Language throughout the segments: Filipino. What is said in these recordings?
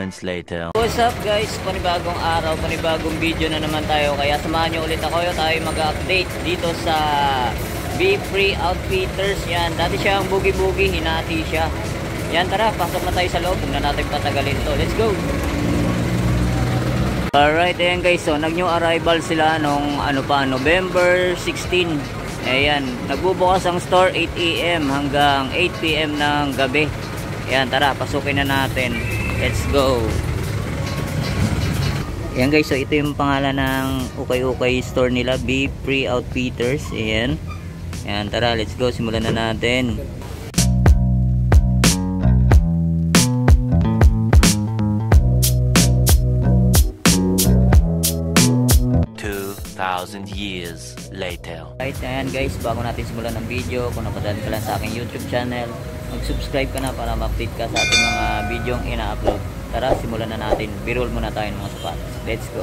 moments later. What's up guys? Panibagong araw, panibagong video na naman tayo. Kaya samahan nyo ulit ako. Tayo mag-update dito sa Be Free Outfitters. Yan, dati siya ang bugi-bugi, hinati siya. Yan, tara, pasok na tayo sa loob. Huwag na natin patagalin to. Let's go! Alright, ayan guys. So, nag-new arrival sila nung November 16. Ayan, nagbubukas ang store 8 AM hanggang 8 PM ng gabi. Ayan, tara, pasukin na natin. Let's go. Ayan guys, so ito yung pangalan ng ukay-ukay store nila, Be Free Outfitters. Ayan. Ayan, tara, let's go. Simulan na natin. Years later. Right, ayan guys, bago natin simulan ng video, kung napadaan ka lang sa aking YouTube channel, mag-subscribe ka na para ma-update ka sa ating mga video yung ina-upload. Tara, simulan na natin. Birol muna tayo ng mga sapatos. Let's go.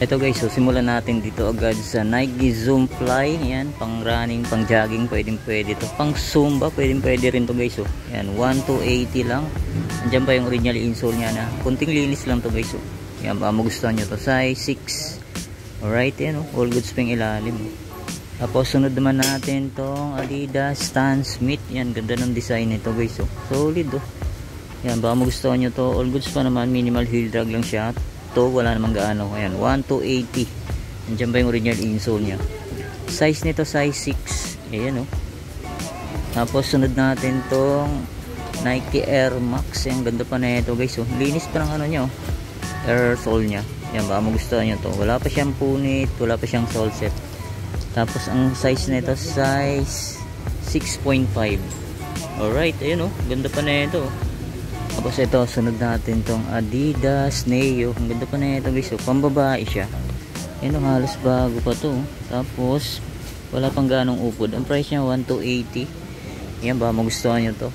Ito guys, so simulan natin dito agad sa Nike Zoom Fly. Yan, pang running, pang jogging, pwede to. Pang Zumba, pwede rin to guys. So, yan, 1 to 80 lang. Andiyan pa yung original insole niya na kunting linis lang to guys. So, yan, baka magustuhan nyo to. Size 6. Alright, yan, all goods pang ilalim. Tapos sunod naman natin tong Adidas Stan Smith. Yan, ganda ng design nito guys. So, solid oh. Yan, baka magustuhan nyo to. All goods pa naman, minimal heel drag lang siya. To wala namang gaano. Ayan, 1 to 80. Nandiyan ba yung original insole nya. Size nito size 6. Ayan o. Tapos sunod natin tong Nike Air Max. Ayan, ganda pa na ito guys. Linis pa ng nya oh. Air sole nya. Ayan, baka magustuhan nyo to. Wala pa siyang punit, wala pa siyang sole set. Tapos ang size nito size 6.5. Alright, ayan o. Ganda pa na ito. Tapos ito, sunod natin tong Adidas Neo. Ang ganda pa na ito guys. So, pambabae siya. Yan o, halos bago pa to. Tapos, wala pang ganong upod. Ang price niya 1 to 80. Yan ba, magustuhan nyo to.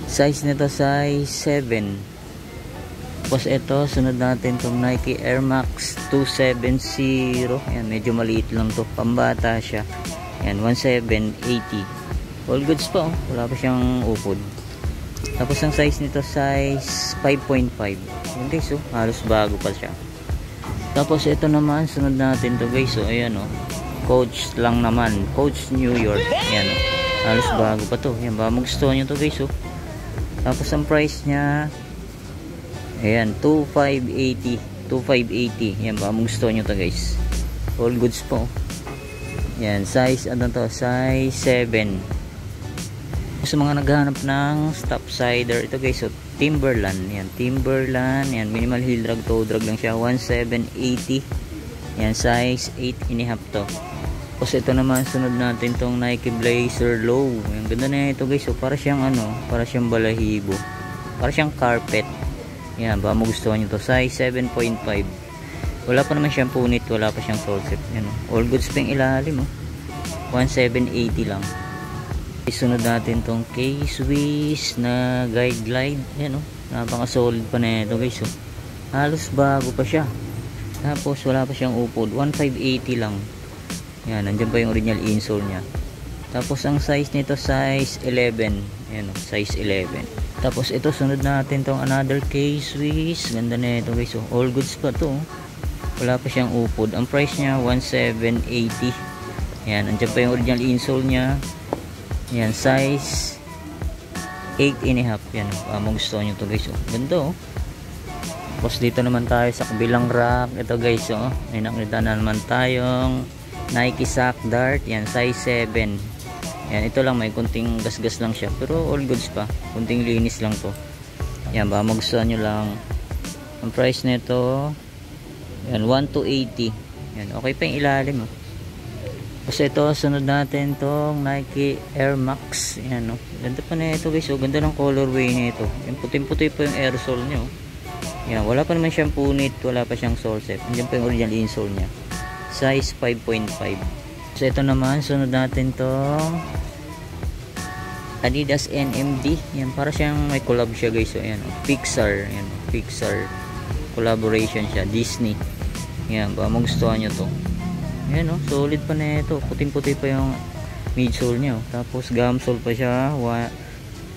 Size nito size 7. Tapos ito, sunod natin tong Nike Air Max 270. Yan, medyo maliit lang to. Pambata siya. Yan, 1780. All goods pa oh. Wala pa siyang upod. Tapos ang size nito size 5.5. Yan guys oh, halos bago pa siya. Tapos ito naman, sunod natin to guys oh, ayan oh. Coach lang naman, Coach New York. Ayan oh, halos bago pa to. Yan, baka magustuhan nyo to guys oh. Tapos ang price nya, ayan, 2,580. 2,580. Yan, baka magustuhan nyo to guys. All goods po. Yan, size ano to, size 7. Sa mga naghahanap ng stop sider, ito guys, so Timberland. Yan, Timberland. Yan, minimal heel drag, toe drag lang siya, 1780. Yan, size 8.5 to. Tapos ito naman, sunod natin tong Nike Blazer Low. Yan, ganda na ito guys, so para siyang para siyang balahibo, para siyang carpet. Yan, baka magustuhan nyo to. Size 7.5. Wala pa naman siyang punit, wala pa siyang sole set. Yan, all goods pang ilalim 1780 lang. Isunod natin tong K-Swiss na guide glide. Yan napaka solid pa na ito guys halos bago pa siya. Tapos wala pa siyang upod, 1580 lang. Yan, nandiyan pa yung original insole nya. Tapos ang size nito size 11. Yan size 11. Tapos ito, sunod natin tong another K-Swiss. Ganda na ito guys all goods pa to. Wala pa siyang upod. Ang price niya 1780. Yan, andyan pa yung original insole niya. Yan, size 8.5. Yan, magustuhan nyo to guys. Oh, ganda oh. Tapos dito naman tayo sa kabilang rack. Ito guys, oh, may nakita na naman tayong Nike Sack Dart. Yan, size 7. Yan, ito lang, may kunting gasgas lang siya, pero all goods pa, kunting linis lang to. Yan, baka magustuhan nyo lang. Ang price nito, yan, 1280. Yan, okay pa yung ilalim oh. Kasi ito, sunod natin tong Nike Air Max. Yan oh, ganda pa na ito guys oh. Ganda ng colorway nito. Yung puting-puti pa yung airsole nyo. Yan, wala pa naman siyang punit, wala pa siyang sole set. Andiyan pa yung original insole niya. Size 5.5. So ito naman, sunod natin tong Adidas NMD. Yan, para siyang may collab siya guys. So ayan, oh, Pixar. Yan, Pixar collaboration siya, Disney. Yan, baka magustuhan nyo to. Yan oh, solid pa na ito. Puting-puti pa yung midsole niya oh. Tapos gumsole pa siya.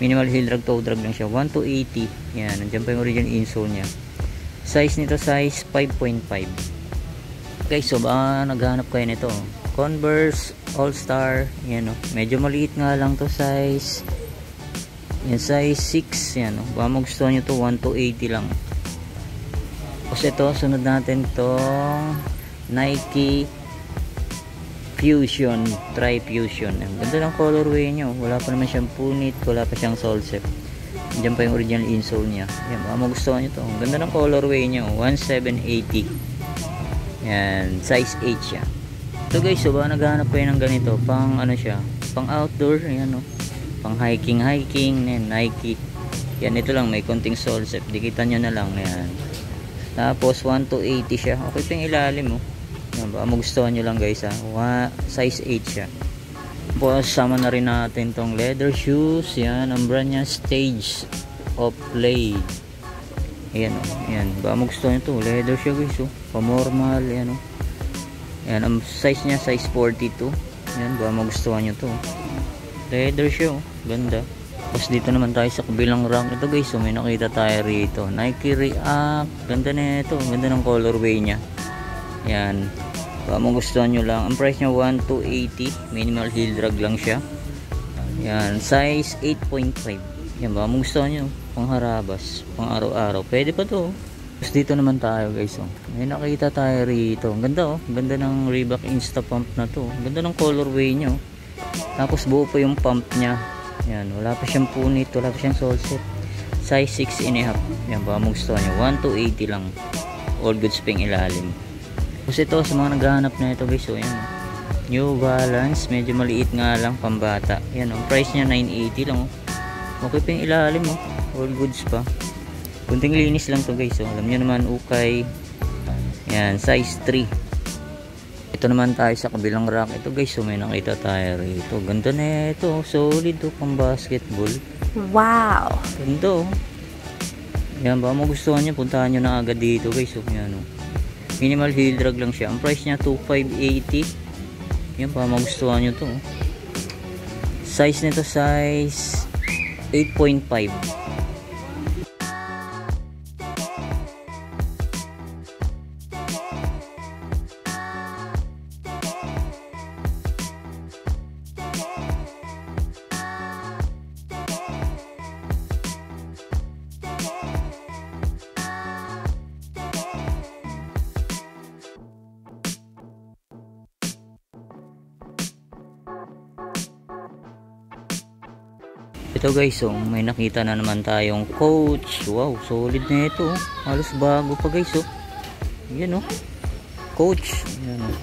Minimal heel drag, toe drag lang siya. 1280. Yan, nandiyan pa yung original insole niya. Size nito, size 5.5. Guys, so baka naghanap kayo nito. Converse All-Star. Yan o. Medyo maliit nga lang to size. Yan, size 6. Yan o. Baka magustuhan nyo to, 1280 lang. Tapos ito, sunod natin tong Nike Fusion, Tri-Fusion. Ang ganda ng colorway nyo. Wala pa naman siyang punit, wala pa siyang sole set. Diyan pa yung original insole niya. Yan, baka magustuhan nyo to. Ang ganda ng colorway nyo. 1780. Yan, size 8 siya. So guys, so baka naghahanap kayo ng ganito. Pang ano siya, pang outdoor. Yan o. Pang hiking, yan, Nike. Yan, ito lang, may konting sole set. Dikitan nyo na lang. Yan. Tapos 1280 siya. Okay pa yung ilalim o. Yan, baka magustuhan nyo lang guys ha. Size 8 siya. Tapos sama na rin natin tong leather shoes. Yan, ang brand niya Stage of Play. Ayan o, yan, baka magustuhan nyo to. Leather siya guys o, pamormal. Yan o, yan, ang size niya size 42. Yan, baka magustuhan nyo to. Leather siya o, ganda. Tapos dito naman tayo sa kabilang rack. Ito guys, so may nakita tayo rito, Nike React. Ganda na ito, ganda ng colorway niya. Yan, baka magustuhan nyo lang. Ang price niya 1280. Minimal heel drag lang siya. Yan, size 8.5. Yan, baka magustuhan nyo. Pang harabas, pang araw-araw, pwede pa to. Tapos dito naman tayo guys oh. May nakita tayo rito. Ang ganda oh, ganda ng Reebok Insta Pump na to. Ang ganda ng colorway nyo. Tapos buo pa yung pump nya. Yan, wala pa siyang punit, wala pa siyang sole set. Size 6.5. Yan, baka magustuhan nyo. 1280 lang. All goods pang ilalim. Tapos ito, sa mga naghahanap na ito guys oh, yan oh. New Balance, medyo maliit nga lang, pambata. Yan oh, price niya 980 lang oh. Okay pa yung ilalim oh. All goods pa. Kunting linis lang to guys oh. Alam nyo naman, ukay. Yan, size 3. Ito naman tayo sa kabilang rack. Ito guys, so may nakita tayo rito. Ganda na ito, solid to, pang basketball. Wow! Ganda oh. Yan, baka magustuhan nyo, puntahan nyo na agad dito guys oh. Yan oh. Minimal heel drag lang siya. Ang price niya 2580. Yan, baka magustuhan nyo to oh. Size nito size 8.5. Ito guys, so may nakita na naman tayong Coach. Wow, solid na ito oh. Halos bago pa guys oh. Yan oh, Coach. Yan oh.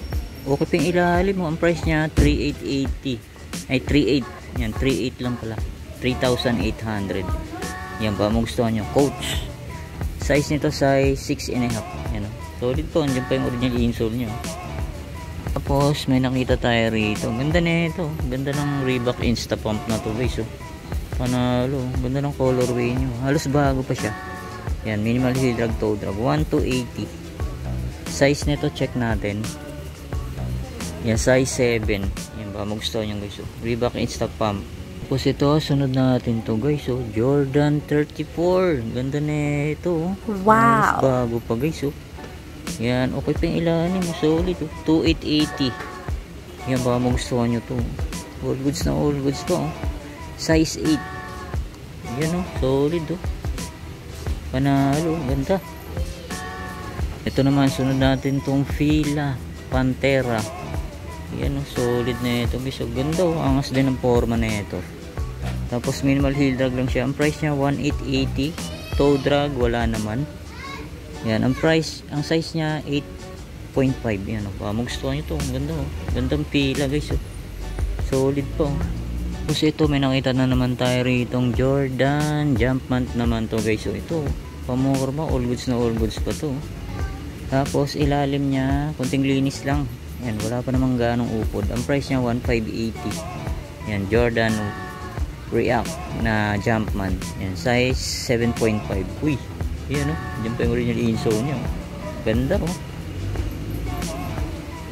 Okay pa yung ilalim oh. Ang price niya 3880. Ay 38. Yan, 38 lang pala. 3,800. Yan, ba magustuhan nyo, Coach. Size nito size 6.5. Yan oh. Solid po, andyan pa yung original insole nyo. Tapos may nakita tayo rito. Ganda na ito. Ganda ng Reebok Insta Pump na to guys oh. Panalo, ganda ng colorway nyo. Halos bago pa siya. Yan, minimal heel drag, toe drag. 1280. Size nito, check natin. Yan, size 7. Yan, baka magustuhan nyo guys oh. Reebok Insta Pump. Tapos ito, sunod natin to guys oh. Jordan 34. Ganda na ito oh. Wow! Halos bago pa guys oh. Yan, okay pa yung ilalim, solid oh. 2880. Yan, baka magustuhan nyo to. All goods na all goods pa oh. Size 8. Yan oh, solid oh. Panalo, ganda. Ito naman, sunod natin tong Fila Pantera. Yan oh, solid na ito guys. So, ganda oh, angas din ang forma na ito. Tapos minimal heel drag lang siya. Ang price niya 1880. Toe drag wala naman. Yan, ang price, ang size niya 8.5. Yan oh, magustuhan nyo to. Ang ganda oh. Gandang pila guys oh. Solid po. Tapos ito, may nakita na naman tayo ritong Jordan Jumpman naman to guys oh. Ito, pamorma, all goods na all goods pa to. Tapos ilalim niya, konting linis lang. Yan, wala pa namang ganong upod. Ang price niya 1580. Yan, Jordan React na Jumpman. Yan, size 7.5. Uy, yan o. Diyan pa yung original insole niya. Ganda o.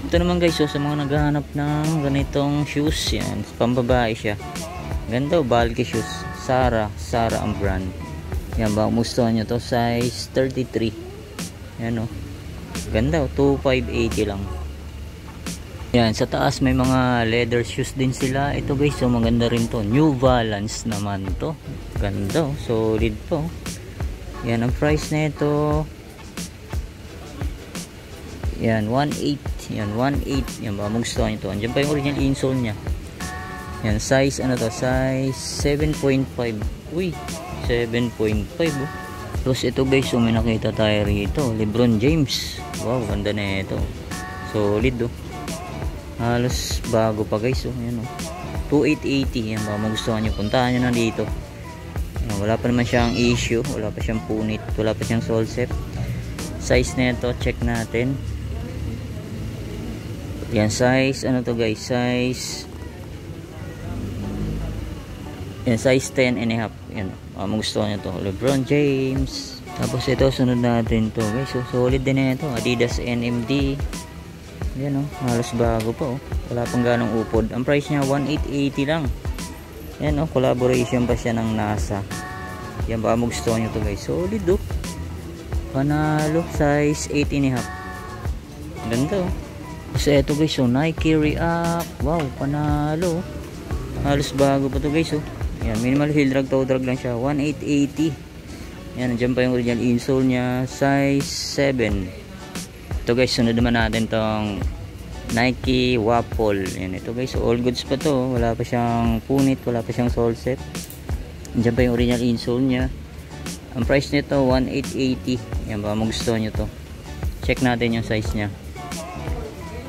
Ito naman guys, so, sa mga naghahanap ng ganitong shoes, yan, pambabae siya. Ganda o, bulky shoes. Sara ang brand. Yan, baka gustuhan nyo to. Size 33. Yan o. Ganda o, 2580 lang. Yan, sa taas may mga leather shoes din sila. Ito guys, so maganda rin to. New Balance naman to. Ganda oh, solid po. Yan, ang price na ito. Yan, 1.8. Yan, 1.8. Yan, baka magustuhan nyo to. Andiyan pa yung original insole nya. Yan, size ano to? Size 7.5. Uy, 7.5 oh. Tapos ito guys, so may nakita tayo rito. LeBron James. Wow, ganda na ito. Solid oh. Halos bago pa guys oh. Yan oh. 2880. Yan, baka magustuhan nyo, puntahan nyo na dito. Yan, wala pa naman siyang issue, wala pa siyang punit, wala pa siyang sole set. Size na ito, check natin. Yan, size ano to guys, size yan, size 10 and a half. Yan, baka magustuhan nyo to. LeBron James. Tapos ito, sunod natin to guys. So, solid din na ito, Adidas NMD. Yan o, halos bago pa o. Wala pang ganong upod. Ang price niya 1880 lang. Yan o, collaboration pa siya ng NASA. Yan, baka magustuhan nyo to guys. Solid o. Panalo, size 8 and a half. Ganda o. Kasi ito guys o, Nike React. Wow, panalo. Halos bago pa to guys o. Yan, minimal heel drag, toe drag lang siya. 1880. Yan, dyan pa yung original insole niya. Size 7. Ito guys, sunod naman natin tong Nike Waffle. Yan, ito guys, all goods pa to. Wala pa siyang punit, wala pa siyang sole set. Diyan pa yung original insole niya. Ang price nito 1880. Yan, baka magustuhan nyo to. Check natin yung size niya.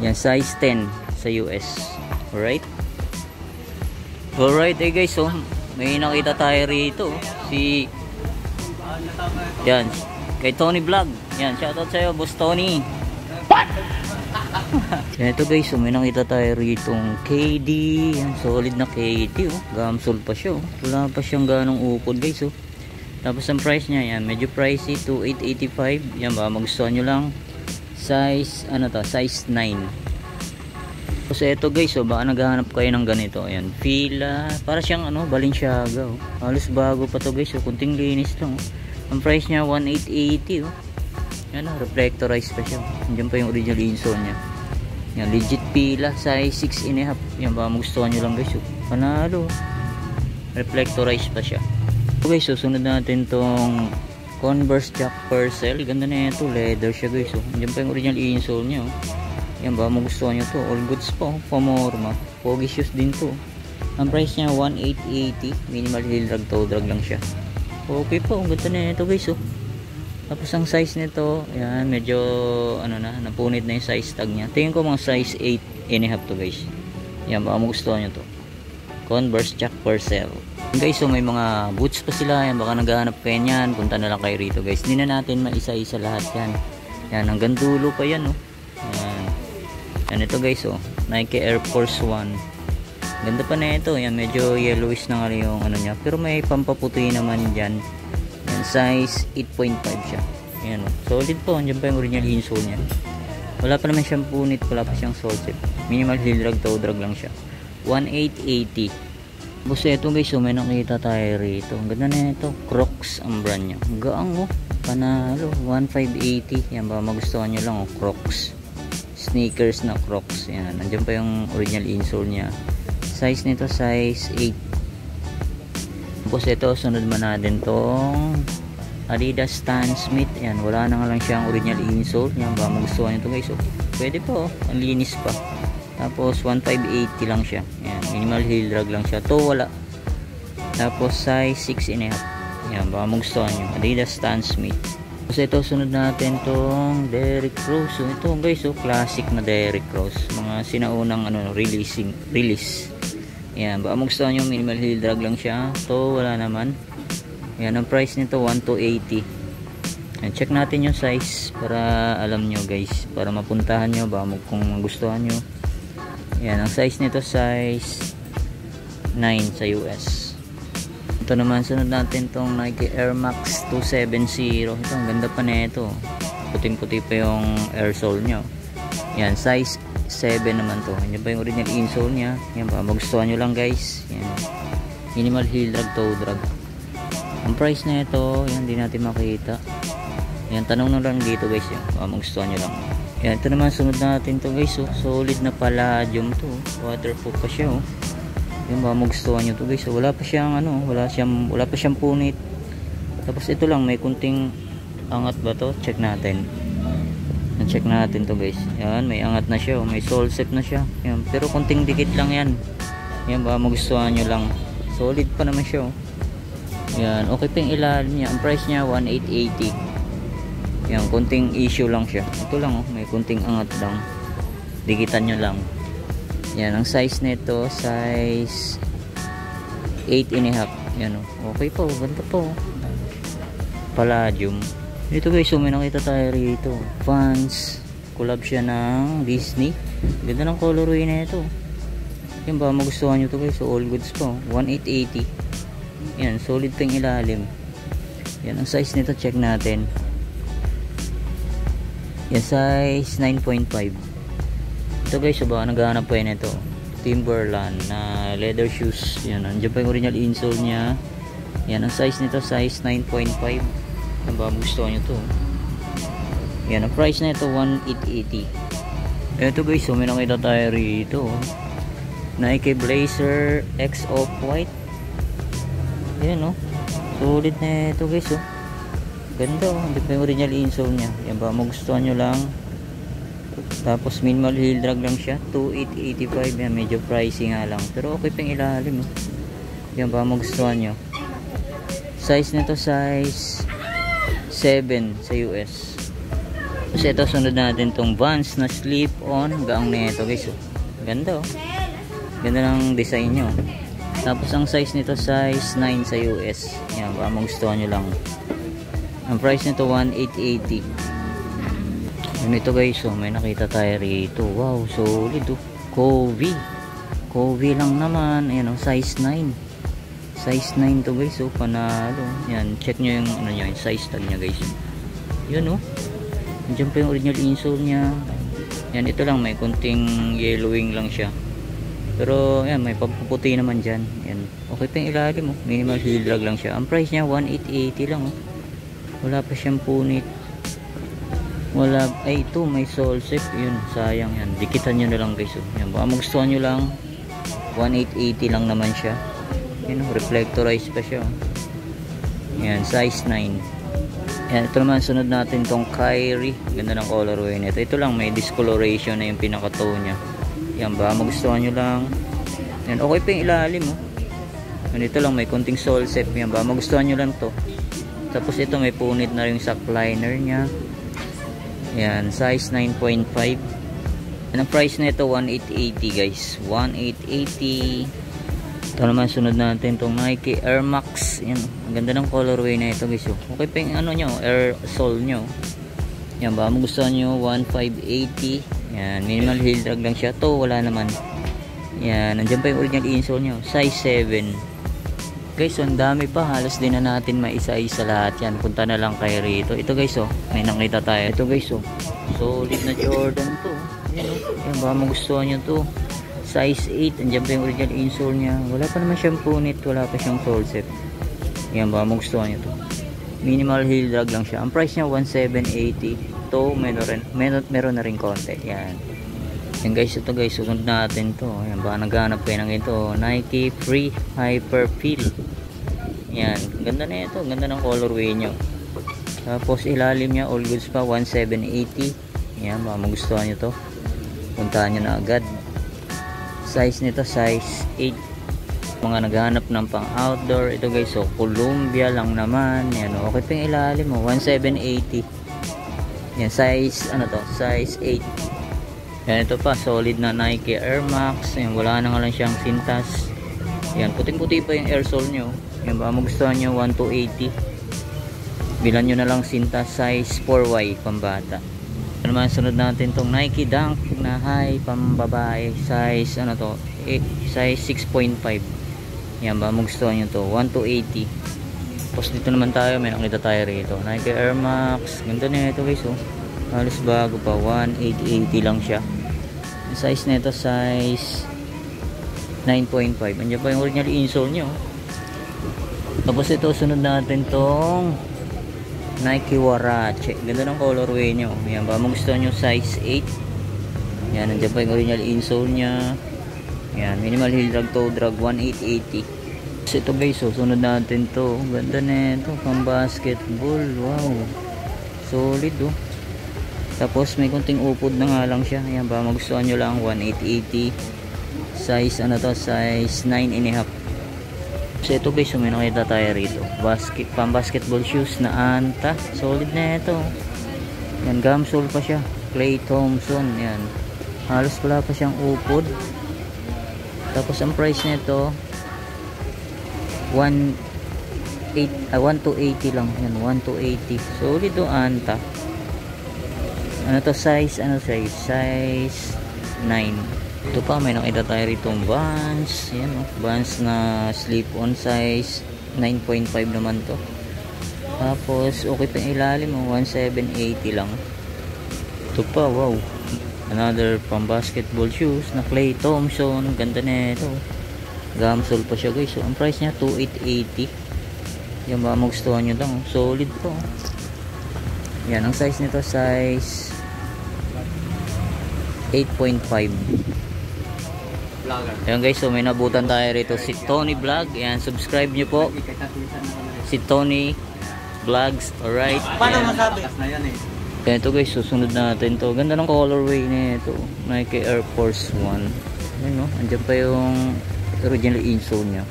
Yan, size 10 sa US. Alright. Alright eh guys, so may nakita tayo rito. Si yan, kay Tony Vlog. Yan, shoutout sa'yo, Boss Tony. Yan, ito guys, so may nakita tayo ritong KD. Yan, solid na KD oh. Gamsol pa siya oh. Wala pa siyang ganong upod guys oh. Tapos ang price niya, yan, medyo pricey, 2885. Yan, baka magustuhan nyo lang. Size, ano to, size 9. Tapos ito guys, so baka naghahanap kayo ng ganito. Ayan, Fila, para siyang ano, Balenciaga oh. Halos bago pa to guys, so kunting linis lang oh. Ang price niya 1880 oh. Yan oh, reflectorized pa siya. Diyan pa yung original insole niya. Yan, legit Fila, size 6 and a half. Yan, baka magustuhan nyo lang guys oh. Panalo. Reflectorized pa siya. So guys, so sunod natin tong Converse Jack Purcell. Ganda na ito, leather siya guys oh. Diyan pa yung original insole niya oh. Yan, baka magustuhan nyo to. All goods po, pamorma. Pogi shoes din to. Ang price niya 1880. Minimal heel drag, toe drag lang siya. Okay po, ang ganda na ito guys oh. Tapos ang size nito, yan, medyo ano na, napunit na yung size tag niya. Tingin ko mga size 8 and a half to guys. Yan, baka magustuhan nyo to. Converse Jack Purcell. Guys, so may mga boots pa sila. Yan, baka naghahanap kayo niyan. Punta na lang kayo rito guys. Hindi na natin maisa-isa lahat yan. Yan, hanggang dulo pa yan oh. Yan. Yan ito guys oh. Nike Air Force 1. Ganda pa na ito. Yan, medyo yellowish na nga yung ano niya. Pero may pampaputi naman dyan. Yan, size 8.5 siya. Yan oh. Solid po. Andiyan pa yung original insole niya. Wala pa naman siyang punit. Wala pa siyang sole set. Minimal heel drag, toe drag lang siya. 1880. Tapos ito guys, so may nakita tayo rito. Ang ganda na ito. Crocs ang brand niya. Gaang oh. Panalo, 1,580. Yan, baka magustuhan nyo lang. Crocs. Sneakers na Crocs. Yan, nandiyan pa yung original insole nya. Size nito, size 8. Tapos ito, sunod man natin tong Adidas Stan Smith. Yan, wala na nga lang siyang original insole. Yan, baka magustuhan nyo ito guys. So, pwede po, ang linis pa. Tapos 1,580 lang siya. Yan, minimal heel drag lang siya. To wala. Tapos size 6.5. Yan, baka magustuhan nyo. Adidas Stan Smith. Tapos ito, sunod natin tong Derrick Rose. So ito guys, so classic na Derrick Rose. Mga sinaunang release. Yan, baka magustuhan nyo. Minimal heel drag lang siya. To wala naman. Yan, ang price nito 1,280. Yan, check natin yung size para alam nyo guys. Para mapuntahan nyo baka kung magustuhan nyo. Yan, ang size nito size 9 sa US. Ito naman, sunod natin tong Nike Air Max 270. Ito, ang ganda pa na ito. Puting-puti pa yung air sole nyo. Yan, size 7 naman to. Yan pa yung original insole nya. Yan pa, magustuhan nyo lang guys. Yan. Minimal heel drag, toe drag. Ang price na ito, yan, di natin makita. Yan, tanong na lang dito guys. Yan, magustuhan nyo lang. Yan, ito naman, sunod natin to guys. Oh. Solid na palladium to. Waterproof pa siya. Oh. Yung ba magustuhan nyo to guys. So, wala pa siyang wala pa siyang punit. Tapos ito lang, may kunting angat ba to? Check natin. Check natin to guys. Yan, may angat na siya. May sole set na siya. Yan, pero kunting dikit lang yan. Yan ba magustuhan nyo lang. Solid pa naman siya. Yan, okay pa yung ilalim niya. Ang price niya 1,880. Yan, kunting issue lang siya. Ito lang may kunting angat lang. Dikitan nyo lang. Yan, ang size nito size 8.5. Yan okay po, ganda po. Palladium. Dito guys, may nakita tayo rito. Vans. Collab siya ng Disney. Ganda ng colorway na ito. Yan ba, magustuhan nyo to guys. So all goods po. 1,880. Yan, solid pa yung ilalim. Yan, ang size nito, check natin. Yan, size 9.5. Ito guys, so baka naghahanap pa yun ito. Timberland na leather shoes. Yan, nandiyan pa yung original insole nya. Yan, ang size nito, size 9.5. Yan, baka gusto nyo to. Yan, ang price na ito, 1,880. Ito guys, so may nakita tayo rito. Nike Blazer X Off-White. Yan solid na ito guys. Ganda hindi pa yung original insole nya. Yan, baka magustuhan nyo lang. Tapos minimal heel drag lang siya, 2,885. Yan, medyo pricey nga lang, pero okay pa yung ilalim. Yan, baka magustuhan nyo. Size nito size 7 sa US. Tapos ito, sunod natin tong Vans na slip on gaang nito guys. Ganda ganda ng design nyo. Tapos ang size nito size 9 sa US. Yan, baka magustuhan nyo lang. Ang price nito 1,880. Yun ito guys, may nakita tayo rito. Wow, solid Covey lang naman. Ayan size 9. Size 9 to guys, panalo. Yan, check nyo yung yung size tag nya guys. Yun nandiyan pa yung original insole nya. Yan, ito lang, may kunting yellowing lang siya. Pero yan, may pagpuputi naman dyan. Yan, okay pa yung ilalim minimal heel drag lang siya. Ang price nya 1,880 lang Wala pa siyang punit. Ito may sole set. Yun, sayang yan. Dikitan nyo na lang guys. Yan, baka magustuhan nyo lang. 1,880 lang naman siya. Yan, reflectorized pa siya. Yan, size 9. Yan, ito naman, sunod natin tong Kyrie. Ganda ng colorway nito. Ito lang, may discoloration na yung pinaka-toe nya. Yan, baka magustuhan nyo lang. Yan, okay pa yung ilalim Yan, ito lang, may konting sole set. Yan, baka magustuhan nyo lang to. Tapos ito, may punit na rin sock liner nya. Yan, size 9.5. Ang price na ito 1,880 guys. 1,880. Ito naman, sunod natin itong Nike Air Max. Yan, ang ganda ng colorway na ito guys. Okay pa yung nyo, air sole nyo. Yan, baka magustuhan nyo 1,580. Yan, minimal heel drag lang siya. To wala naman. Yan, nandiyan pa yung original insole nyo. Size 7. Guys, ang dami pa, halos din na natin maisa-isa lahat yan. Punta na lang kayo rito. Ito guys, may nakita tayo. Ito guys, solid na Jordan to. Yan, yan, baka magustuhan nyo to. Size 8, andyan pa yung original insole nya. Wala pa naman siyang punit, wala pa siyang sole set. Yan, baka magustuhan nyo to. Minimal heel drag lang siya. Ang price niya 1780. To meron na rin konti. Yan. Yan guys, ito guys, sunod natin to. Yan, baka naghanap kayo ng ito. Nike Free Hyper Feel. Yan, ganda na ito. Ganda ng colorway nyo. Tapos ilalim niya, all goods pa, 1780. Yan, baka magustuhan nyo to. Puntahan nyo na agad. Size nito, size 8. Mga naghanap ng pang outdoor. Ito guys, so Columbia lang naman. Yan, okay pa yung ilalim mo, 1780. Yan, size, ano to, size 8. Yan, ito pa, solid na Nike Air Max. Yan, wala na nga lang siyang sintas. Yan, puting-puti pa yung air sole nyo. Yan, baka magustuhan nyo, 1280. Bilan nyo na lang sintas, size 4Y, pambata. Ano naman, sunod natin tong Nike Dunk na high, pambabae. Size, ano to, size 6.5. Yan, baka magustuhan nyo to, 1280. Tapos dito naman tayo, may nakita tayo rito, Nike Air Max. Ganda na ito guys, oh. Halos bago pa, 1880 lang siya. Yung size na ito, size 9.5. Andiyan pa yung original insole nyo. Tapos ito, sunod natin tong Nike Huarache. Ganda ng colorway nyo. Yan, baka magustuhan nyo, size 8. Yan, andiyan pa yung original insole nya. Yan, minimal heel drag, toe drag, 1880. Ito guys, so sunod natin to. Ganda na ito, pang basketball. Wow, solid oh. Tapos may kunting upod na nga lang siya. Ayan, ba magustuhan nyo lang, 1880. Size ano to, size 9.5. So ito guys, so may nakita tayo rito, pang basketball shoes na Anta. Solid na ito. Yan, gamsole pa siya, Klay Thompson. Yan, halos wala pa siyang upod. Tapos ang price nito 1280 lang. Yan, 1280. Solid o Anta. Ano to, size, ano size 9. Ito pa, may nakita tayo rito Vans. Yan o, Vans na slip on, size 9.5 naman to. Tapos okay pa yung ilalim o, 1780 lang. Ito pa, wow, another pang basketball shoes na Klay Thompson. Ganda na ito, gamsole pa siya guys. So ang price niya 2880. Yan, ba magustuhan nyo lang, solid to. Yan, ang size nito, size 8.5. Yan guys, so may nabutan tayo rito, si Tony Vlog. Yan, subscribe nyo po, si Tony Vlogs. Alright, paano masabi? Yan, ito guys, susunod natin to. Ganda ng colorway na ito, Nike Air Force 1. Yan, no? Andyan pa yung original insole nya.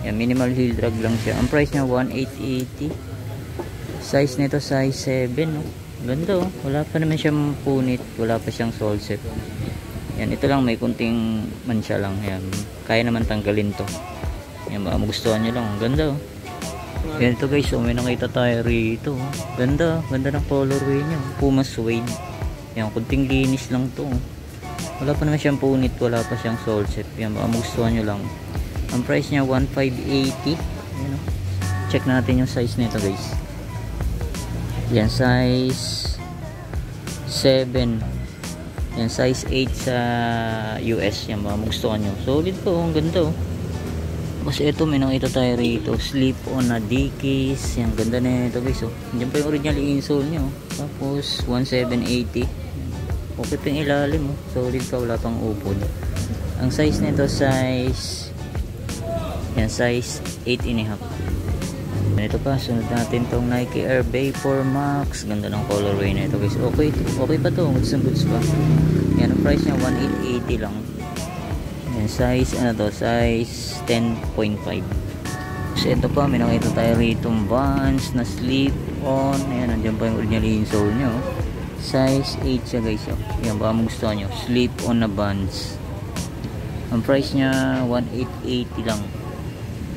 Yan, minimal heel drag lang siya. Ang price nya 1880. Size nito, size 7, no? Ganda oh. Wala pa naman siyang punit, wala pa siyang sole set. Yan, ito lang may kunting mansya lang. Yan, kaya naman tanggalin to. Yan, baka magustuhan nyo lang. Ganda oh. Yan, ito guys, so may nakita tayo rito. Ganda, ganda ng colorway nya. Puma suede. Yan, kunting linis lang to. Wala pa naman siyang punit, wala pa siyang sole set. Yan, baka magustuhan nyo lang. Ang price niya 1580. Yan, oh. Check natin yung size nito guys. Yan, size 7. Yan, size 8 sa US. Yan, baka magustuhan nyo. Solid po, ang ganda oh. Tapos ito, may nakita tayo rito, slip on na Dickies. Yan, ganda na ito guys oh. Diyan pa yung original insole nyo. Tapos 1780. Okay pa yung ilalim oh. Solid pa, wala pang upod. Ang size nito, size yan, size 8.5. Ito pa, sunod natin tong Nike Air Vapor Max. Ganda ng colorway na ito guys. Okay pa to, goods and goods pa. Yan, ang price nya 1880 lang. Yan, size ano to, size 10.5. So ito pa, may nakita tayo rito Vans na slip on. Ayan, nandiyan pa yung original insole nyo. Size 8 siya guys oh. Yan, baka magustuhan nyo, slip on na Vans. Ang price nya 1880 lang.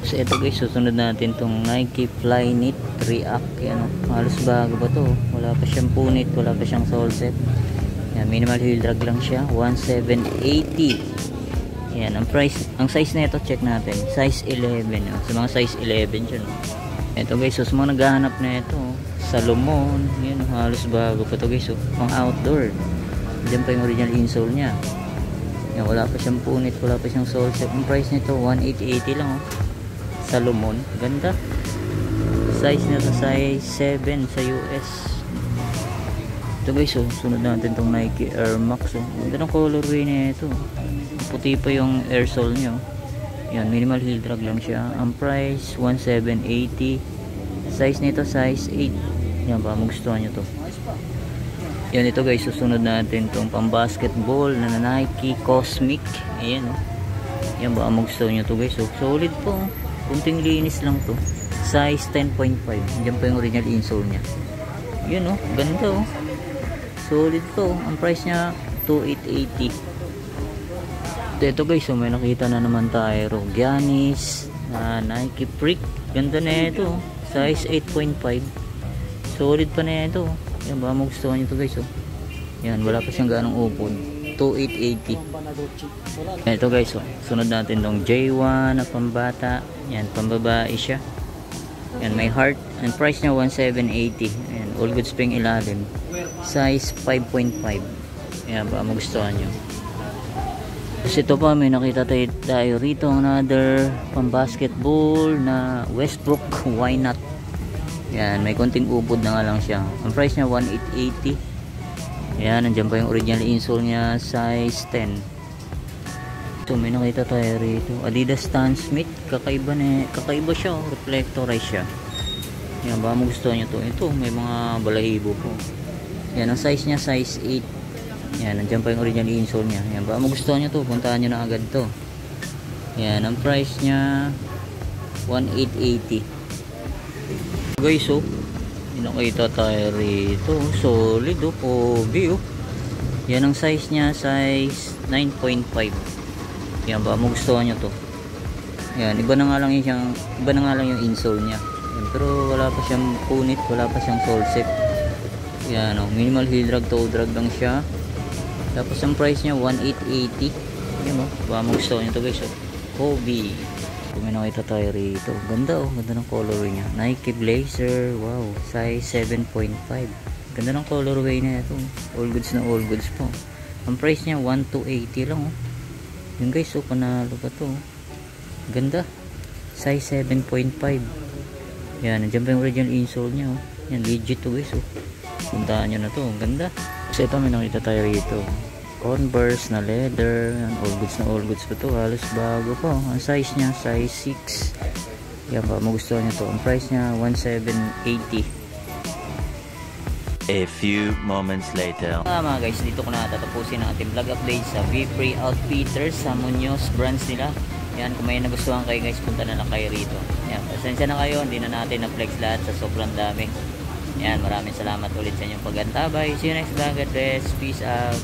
So ito guys, susunod natin tong Nike Flyknit React. Yan, halos bago pa to, wala pa siyang punit, wala pa siyang sole set. Yan, minimal heel drag lang siya, 1780. Yan, ang price, ang size na ito, check natin, size 11 oh. Sa mga size 11 dyan oh. Ito guys, so sa mga naghahanap na ito oh, Salomon, yan, halos bago pa to guys oh, pang outdoor. Diyan pa yung original insole nya. Yan, wala pa siyang punit, wala pa siyang sole set. Ang price nito 1880 lang oh. Salomon, ganda. Size nito size 7 sa US. Ito guys, oh, sunod natin tong Nike Air Max. Oh. Ganda ng colorway na ito. Puti pa yung air sole nyo. Yan, minimal heel drag lang siya. Ang price 1780. Size nito size 8. Yan, baka magustuhan nyo to. Yan, ito guys, susunod natin tong pang basketball na Nike Cosmic. Ayan, oh. Yan, baka magustuhan nyo to guys. Oh. Solid po. Kunting linis lang to. Size 10.5. Diyan pa yung original insole nya. Yun, oh, ganda, oh. Solid to. Ang price nya 2880. Ito guys, so may nakita na naman tayo. Giannis Nike Freak. Ganda na ito. Size 8.5. Solid pa na ito. Yan, baka magustuhan nyo ito guys. Oh. Yan, wala pa siyang ganong upod. 2880. Ito guys, oh. Sunod natin tong J1 na pambata. Yan, pambabae siya. Yan, may heart. Ang price niya 1780. Yan, all goods pa yung ilalim. Size 5.5. Yan, baka magustuhan nyo. Tapos ito pa, may nakita tayo rito. Another pang-basketball na Westbrook. Why not? Yan, may konting upod na nga lang siya. Ang price niya 1880. Yan, nandiyan pa yung original insole niya. Size 10. So may nakita tayo rito. Adidas Stan Smith. Kakaiba siya. Oh. Reflectorize siya. Yan, baka magustuhan nyo to. Ito, may mga balahibo po. Yan, ang size niya size 8. Yan, nandiyan pa yung original insole niya. Yan, baka magustuhan nyo to. Puntahan nyo na agad to. Yan, ang price niya 1880. Guys, oh, nakita tayo rito. Solid, oh. Kobe, oh. Yan, ang size niya size 9.5. Yan, baka magustuhan nyo to. Yan, iba na nga lang yung insole niya. Yan, pero wala pa siyang punit, wala pa siyang sole set. Yan, oh, minimal heel drag, toe drag lang siya. Tapos ang price niya 1880. Yan, oh, baka magustuhan nyo to guys. Oh. Kobe. Kung may nakita tayo rito. Ganda, oh, ganda ng colorway niya. Nike Blazer, wow, size 7.5. Ganda ng colorway na ito. All goods na all goods po. Ang price niya 1280 lang, oh. Yun guys, oh, panalo pa to. Ganda. Size 7.5. Yan, nandiyan pa yung original insole nya, oh. Yan, legit to guys, oh. Puntaan nyo na to. Ganda. Kasi ito, may nakita tayo rito. Converse na leather. Yan, all goods pa to. Halos bago pa. Ang size nya, size 6. Yan, baka magustuhan nyo to. Ang price nya, 1780. A few moments later. Mga guys, dito ko na tatapusin ang ating vlog update sa Be-Free Outfitters sa Munoz branch nila. Yan, kung may nagustuhan kayo guys, punta na lang kayo rito. Yan, pasensya na kayo, hindi na natin na-flex lahat sa sobrang dami. Yan, maraming salamat ulit sa inyong pag-antabay. See you next vlog. God bless. Peace out.